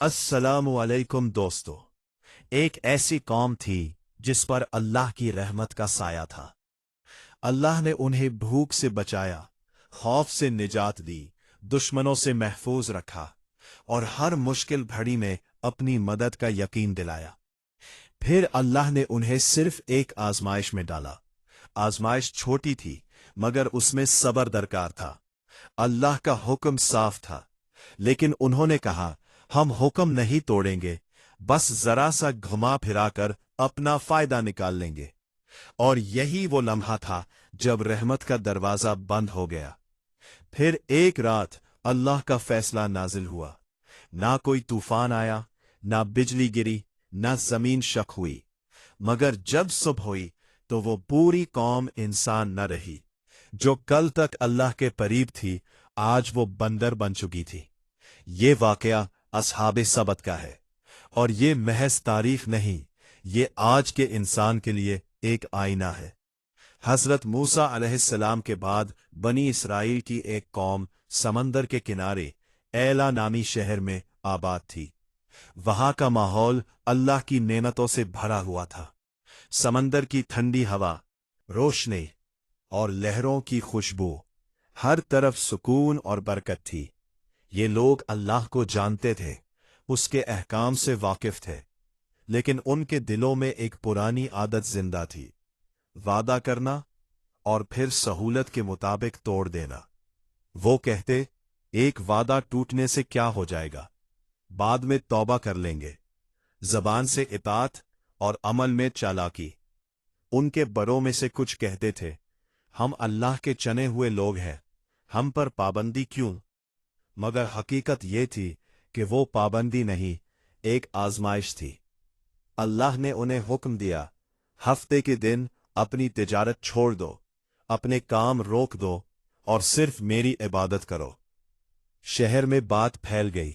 अस्सलामु अलैकुम दोस्तों। एक ऐसी कौम थी जिस पर अल्लाह की रहमत का साया था। अल्लाह ने उन्हें भूख से बचाया, खौफ से निजात दी, दुश्मनों से महफूज रखा और हर मुश्किल घड़ी में अपनी मदद का यकीन दिलाया। फिर अल्लाह ने उन्हें सिर्फ एक आजमाइश में डाला। आजमाइश छोटी थी, मगर उसमें सब्र दरकार था। अल्लाह का हुक्म साफ था, लेकिन उन्होंने कहा, हम हुक्म नहीं तोड़ेंगे, बस जरा सा घुमा फिराकर अपना फायदा निकाल लेंगे। और यही वो लम्हा था जब रहमत का दरवाजा बंद हो गया। फिर एक रात अल्लाह का फैसला नाजिल हुआ। ना कोई तूफान आया, ना बिजली गिरी, ना जमीन शक हुई, मगर जब सुबह हुई तो वो पूरी कौम इंसान न रही। जो कल तक अल्लाह के करीब थी, आज वो बंदर बन चुकी थी। ये वाकया असहाबे सबत का है, और ये महज तारीख नहीं, ये आज के इंसान के लिए एक आईना है। हजरत मूसा अलैहिस्सलाम के बाद बनी इसराइल की एक कौम समंदर के किनारे ऐला नामी शहर में आबाद थी। वहां का माहौल अल्लाह की नेमतों से भरा हुआ था। समंदर की ठंडी हवा, रोशनी और लहरों की खुशबू, हर तरफ सुकून और बरकत थी। ये लोग अल्लाह को जानते थे, उसके अहकाम से वाकिफ थे, लेकिन उनके दिलों में एक पुरानी आदत जिंदा थी, वादा करना और फिर सहूलत के मुताबिक तोड़ देना। वो कहते, एक वादा टूटने से क्या हो जाएगा, बाद में तौबा कर लेंगे। जबान से इताअत और अमल में चालाकी। उनके बड़ों में से कुछ कहते थे, हम अल्लाह के चने हुए लोग हैं, हम पर पाबंदी क्यों? मगर हकीकत ये थी कि वो पाबंदी नहीं, एक आजमाइश थी। अल्लाह ने उन्हें हुक्म दिया, हफ्ते के दिन अपनी तिजारत छोड़ दो, अपने काम रोक दो और सिर्फ मेरी इबादत करो। शहर में बात फैल गई।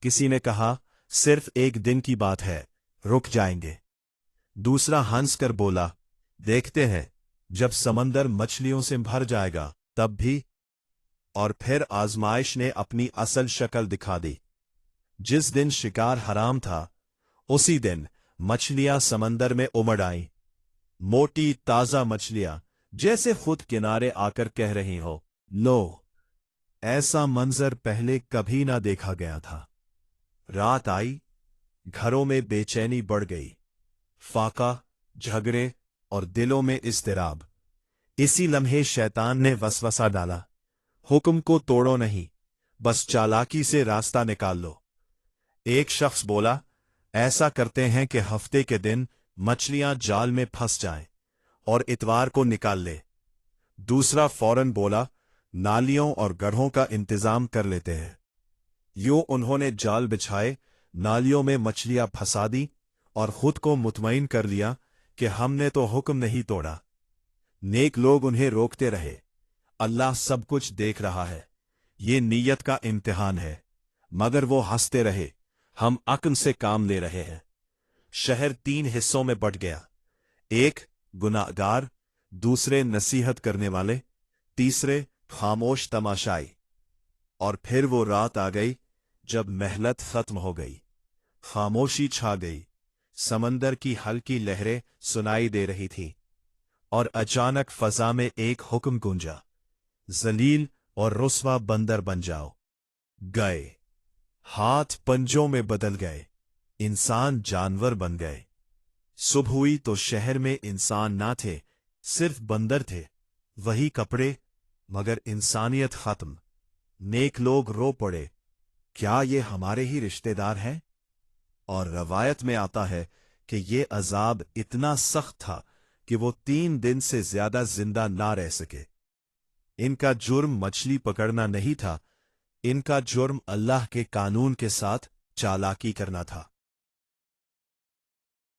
किसी ने कहा, सिर्फ एक दिन की बात है, रुक जाएंगे। दूसरा हंस कर बोला, देखते हैं, जब समंदर मछलियों से भर जाएगा तब भी। और फिर आजमाइश ने अपनी असल शक्ल दिखा दी। जिस दिन शिकार हराम था, उसी दिन मछलियां समंदर में उमड़ आईं। मोटी ताजा मछलियां, जैसे खुद किनारे आकर कह रही हो, लो, ऐसा मंजर पहले कभी ना देखा गया था। रात आई, घरों में बेचैनी बढ़ गई, फाका, झगड़े और दिलों में इज़्तिराब। इसी लम्हे शैतान ने वसवसा डाला, हुक्म को तोड़ो नहीं, बस चालाकी से रास्ता निकाल लो। एक शख्स बोला, ऐसा करते हैं कि हफ्ते के दिन मछलियां जाल में फंस जाएं और इतवार को निकाल ले। दूसरा फौरन बोला, नालियों और गड्ढों का इंतजाम कर लेते हैं। यूं उन्होंने जाल बिछाए, नालियों में मछलियां फंसा दी और खुद को मुतमईन कर लिया कि हमने तो हुक्म नहीं तोड़ा। नेक लोग उन्हें रोकते रहे, अल्लाह सब कुछ देख रहा है, ये नीयत का इम्तिहान है। मगर वो हंसते रहे, हम अक्ल से काम ले रहे हैं। शहर 3 हिस्सों में बंट गया। एक गुनाहगार, दूसरे नसीहत करने वाले, तीसरे खामोश तमाशाई। और फिर वो रात आ गई जब मेहनत खत्म हो गई, खामोशी छा गई। समंदर की हल्की लहरें सुनाई दे रही थी और अचानक फजा में एक हुक्म गूंजा, जलील और रुस्वा बंदर बन जाओ। गए, हाथ पंजों में बदल गए, इंसान जानवर बन गए। सुबह हुई तो शहर में इंसान ना थे, सिर्फ बंदर थे। वही कपड़े, मगर इंसानियत खत्म। नेक लोग रो पड़े, क्या ये हमारे ही रिश्तेदार हैं? और रवायत में आता है कि ये अजाब इतना सख्त था कि वो 3 दिन से ज्यादा जिंदा ना रह सके। इनका जुर्म मछली पकड़ना नहीं था, इनका जुर्म अल्लाह के कानून के साथ चालाकी करना था।